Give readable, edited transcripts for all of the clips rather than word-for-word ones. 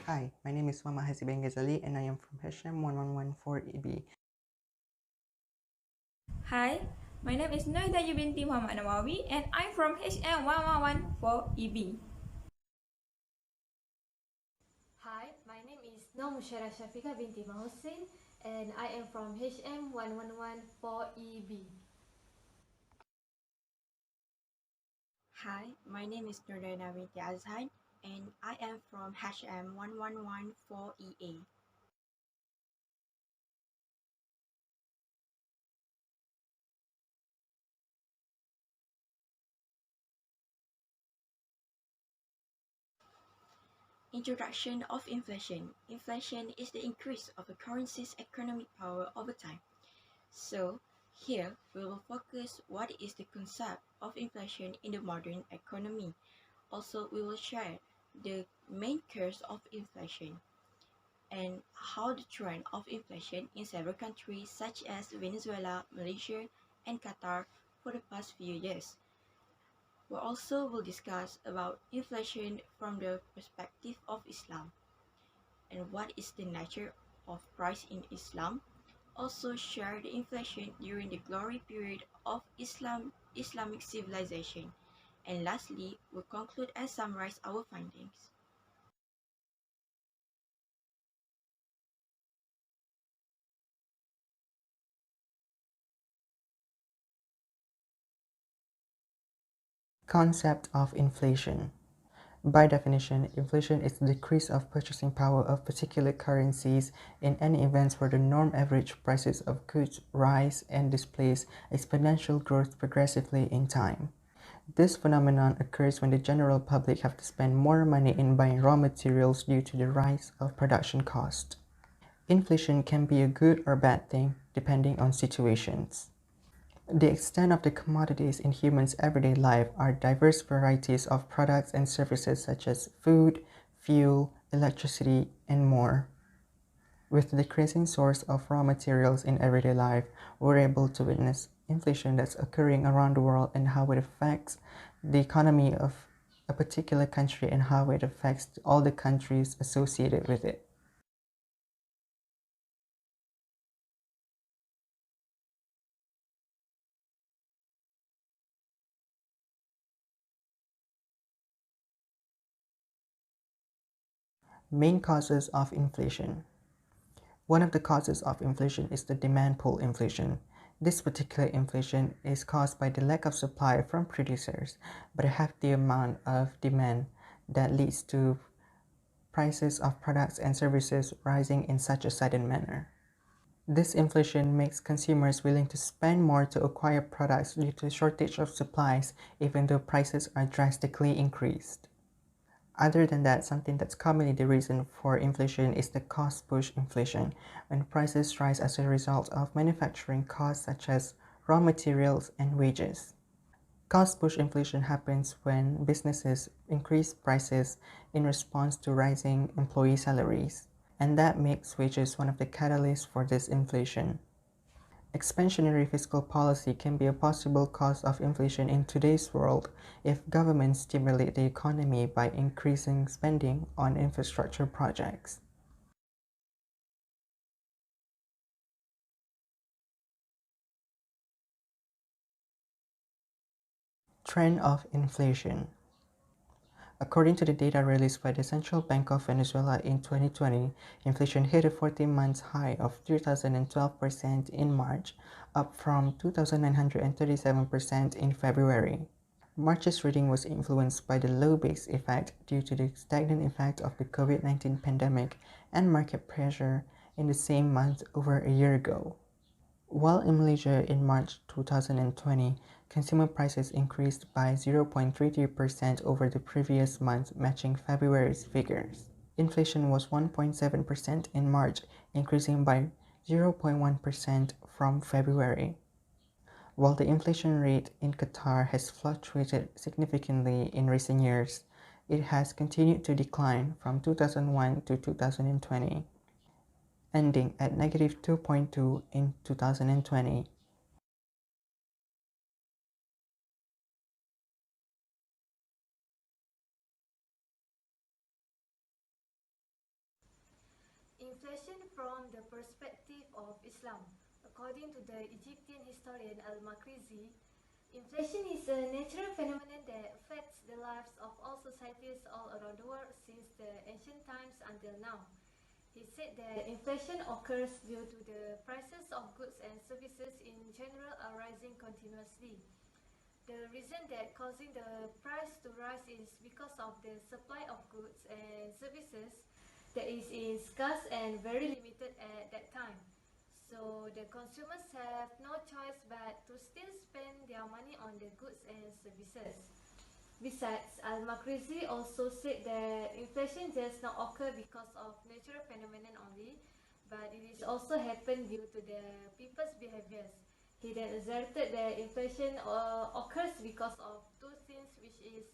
Hi, my name is Mama Hasiben Ghazali and I am from HM 1114EB. Hi, my name is Noidayu binti Muhammad Nawawi and I'm from HM1114EB. Hi, my name is Mushara Shafika binti Mahusin and I am from HM1114EB. Hi, my name is Nurdaina binti Azhan and I am from HM1114EA. Introduction of inflation. Inflation is the increase of a currency's economic power over time. So, here we will focus what is the concept of inflation in the modern economy. Also, we will share the main cause of inflation and how the trend of inflation in several countries such as Venezuela, Malaysia, and Qatar for the past few years. We also will discuss about inflation from the perspective of Islam and what is the nature of price in Islam. Also share the inflation during the glory period of Islamic civilization. And lastly, we'll conclude and summarize our findings. Concept of inflation. By definition, inflation is the decrease of purchasing power of particular currencies in any events where the norm average prices of goods rise and displays exponential growth progressively in time. This phenomenon occurs when the general public have to spend more money in buying raw materials due to the rise of production cost. Inflation can be a good or bad thing depending on situations. The extent of the commodities in humans' everyday life are diverse varieties of products and services such as food, fuel, electricity, and more. With the decreasing source of raw materials in everyday life, we're able to witness inflation that's occurring around the world and how it affects the economy of a particular country and how it affects all the countries associated with it. Main causes of inflation. One of the causes of inflation is the demand pull inflation. This particular inflation is caused by the lack of supply from producers, but a hefty amount of demand that leads to prices of products and services rising in such a sudden manner. This inflation makes consumers willing to spend more to acquire products due to shortage of supplies, even though prices are drastically increased. Other than that, something that's commonly the reason for inflation is the cost push inflation, when prices rise as a result of manufacturing costs such as raw materials and wages. Cost push inflation happens when businesses increase prices in response to rising employee salaries, and that makes wages one of the catalysts for this inflation. Expansionary fiscal policy can be a possible cause of inflation in today's world if governments stimulate the economy by increasing spending on infrastructure projects. Trend of inflation. According to the data released by the Central Bank of Venezuela in 2020, inflation hit a 14-month high of 3,012% in March, up from 2,937% in February. March's reading was influenced by the low base effect due to the stagnant effect of the COVID-19 pandemic and market pressure in the same month over a year ago. While in Malaysia in March 2020, consumer prices increased by 0.33% over the previous month, matching February's figures. Inflation was 1.7% in March, increasing by 0.1% from February. While the inflation rate in Qatar has fluctuated significantly in recent years, it has continued to decline from 2001 to 2020, ending at -2.2 in 2020. Inflation from the perspective of Islam. According to the Egyptian historian Al-Makrizi, inflation is a natural phenomenon that affects the lives of all societies all around the world since the ancient times until now. He said that inflation occurs due to the prices of goods and services in general are rising continuously. The reason that causing the price to rise is because of the supply of goods and services that is in scarce and very limited at that time. So the consumers have no choice but to still spend their money on the goods and services. Besides, Al-Makrizi also said that inflation does not occur because of natural phenomenon only, but it is also happen due to the people's behaviors. He then asserted that inflation occurs because of two things, which is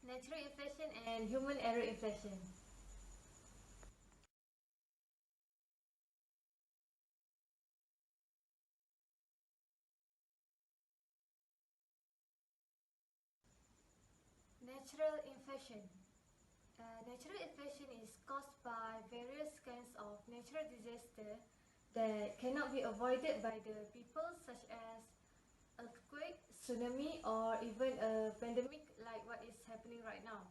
natural inflation and human error inflation. Natural inflation. Natural inflation is caused by various kinds of natural disaster that cannot be avoided by the people, such as earthquake, tsunami, or even a pandemic like what is happening right now.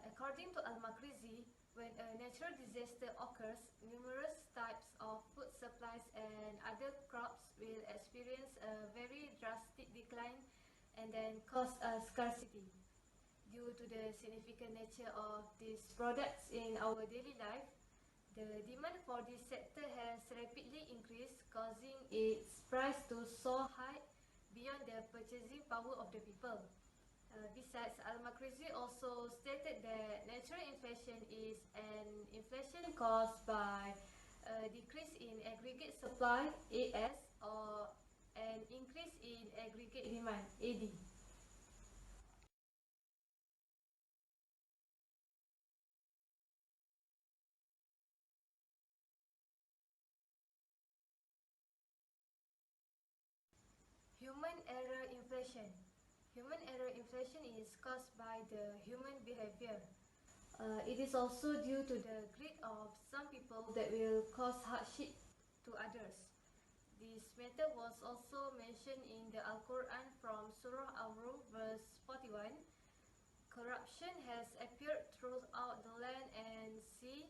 According to Al-Makrizi, when a natural disaster occurs, numerous types of food supplies and other crops will experience a very drastic decline and then cause a scarcity. Due to the significant nature of these products in our daily life, the demand for this sector has rapidly increased, causing its price to soar high beyond the purchasing power of the people. Besides, Al-Makrizi also stated that natural inflation is an inflation caused by a decrease in aggregate supply (AS) or an increase in aggregate demand (AD). Human error inflation. Human error inflation is caused by the human behavior. It is also due to the greed of some people that will cause hardship to others. This matter was also mentioned in the Al-Quran from Surah Al-Rum verse 41. Corruption has appeared throughout the land and sea,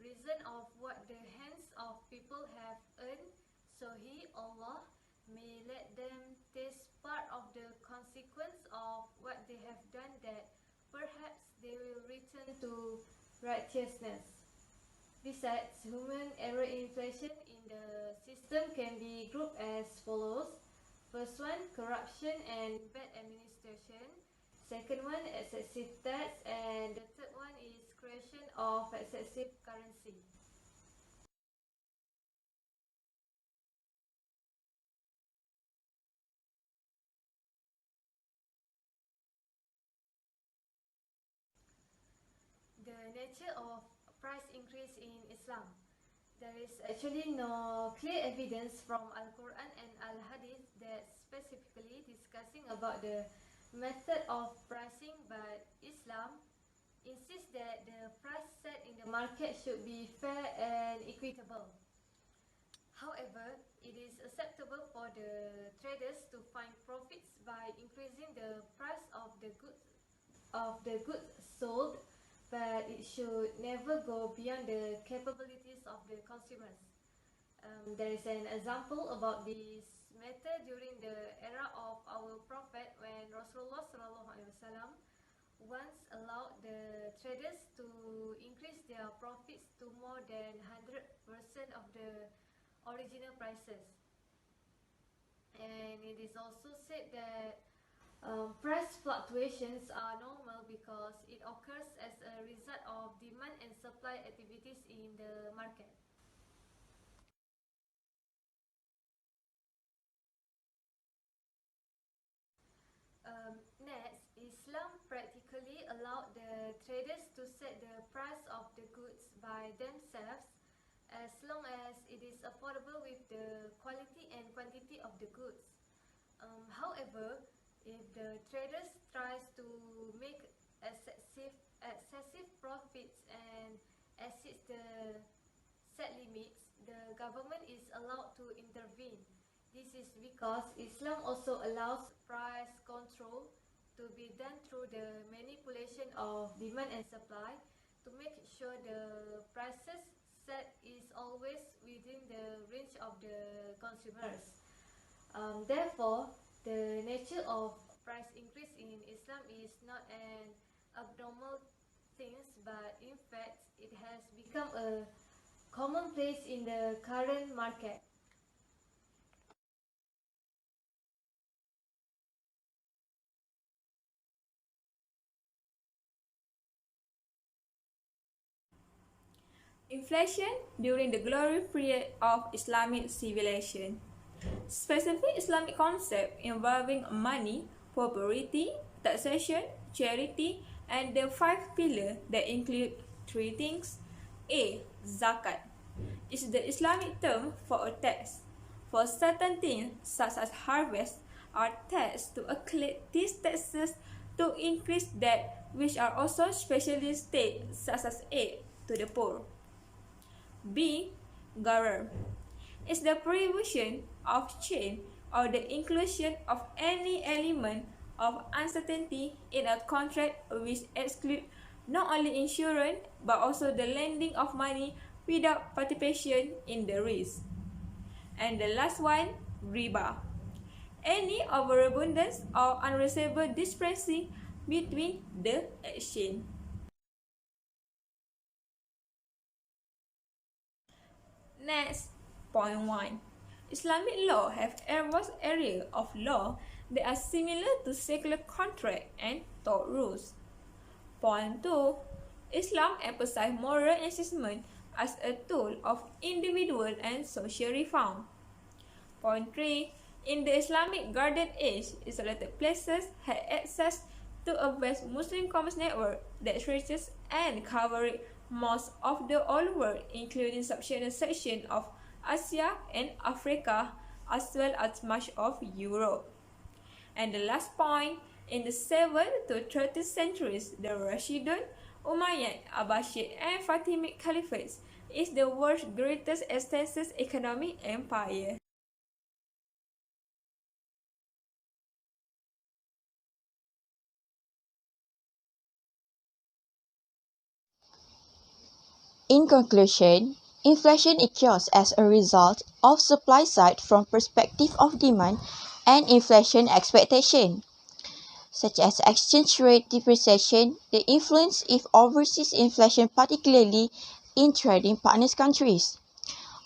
reason of what the hands of people have earned, so He, Allah, may let them taste part of the consequence of what they have done, that perhaps they will return to righteousness. Besides, human error inflation in the system can be grouped as follows. First one, corruption and bad administration. Second one, excessive tax. And the third one is creation of excessive currency. The nature of price increase in Islam. There is actually no clear evidence from Al-Quran and Al-Hadith that specifically discussing about the method of pricing, but Islam insists that the price set in the market should be fair and equitable. However, it is acceptable for the traders to find profits by increasing the price of the goods sold, but it should never go beyond the capabilities of the consumers. There is an example about this matter during the era of our Prophet, when Rasulullah SAW once allowed the traders to increase their profits to more than 100% of the original prices. And it is also said that price fluctuations are normal because it occurs as a result of demand and supply activities in the market. Islam practically allowed the traders to set the price of the goods by themselves as long as it is affordable with the quality and quantity of the goods. However, if the traders tries to make excessive profits and exceeds the set limits, the government is allowed to intervene. This is because Islam also allows price control to be done through the manipulation of demand and supply to make sure the prices set is always within the range of the consumers. Therefore, the nature of price increase in Islam is not an abnormal thing, but in fact it has become a commonplace in the current market. Inflation during the glory period of Islamic civilization. Specific Islamic concept involving money, property, taxation, charity, and the 5 pillars that include 3 things. A. Zakat is the Islamic term for a tax. For certain things, such as harvest, are taxed to collect these taxes to increase debt, which are also specially stated, such as aid to the poor. B. Gharar is the prohibition of change or the inclusion of any element of uncertainty in a contract which excludes not only insurance but also the lending of money without participation in the risk. And the last one, riba. Any overabundance or unreasonable disparity between the exchange. Next, point 1. Islamic law have a vast area of law that are similar to secular contract and tort rules. Point 2. Islam emphasizes moral assessment as a tool of individual and social reform. Point 3. In the Islamic Golden Age, isolated places had access to a vast Muslim commerce network that stretches and covers most of the old world, including subsaharan section of Asia and Africa, as well as much of Europe. And the last point, in the 7th to 13th centuries, the Rashidun, Umayyad, Abbasid, and Fatimid Caliphates is the world's greatest extensive economic empire. In conclusion, inflation occurs as a result of supply side from perspective of demand and inflation expectation, such as exchange rate depreciation, the influence of overseas inflation particularly in trading partners countries.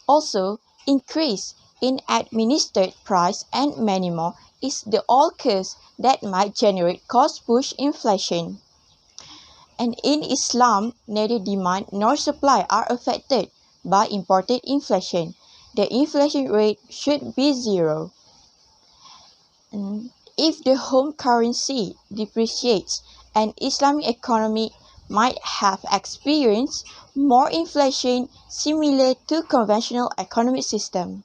Also, increase in administered price and many more is the all cause that might generate cost push inflation. And in Islam, neither demand nor supply are affected by imported inflation. The inflation rate should be zero. And if the home currency depreciates, an Islamic economy might have experienced more inflation similar to conventional economic system.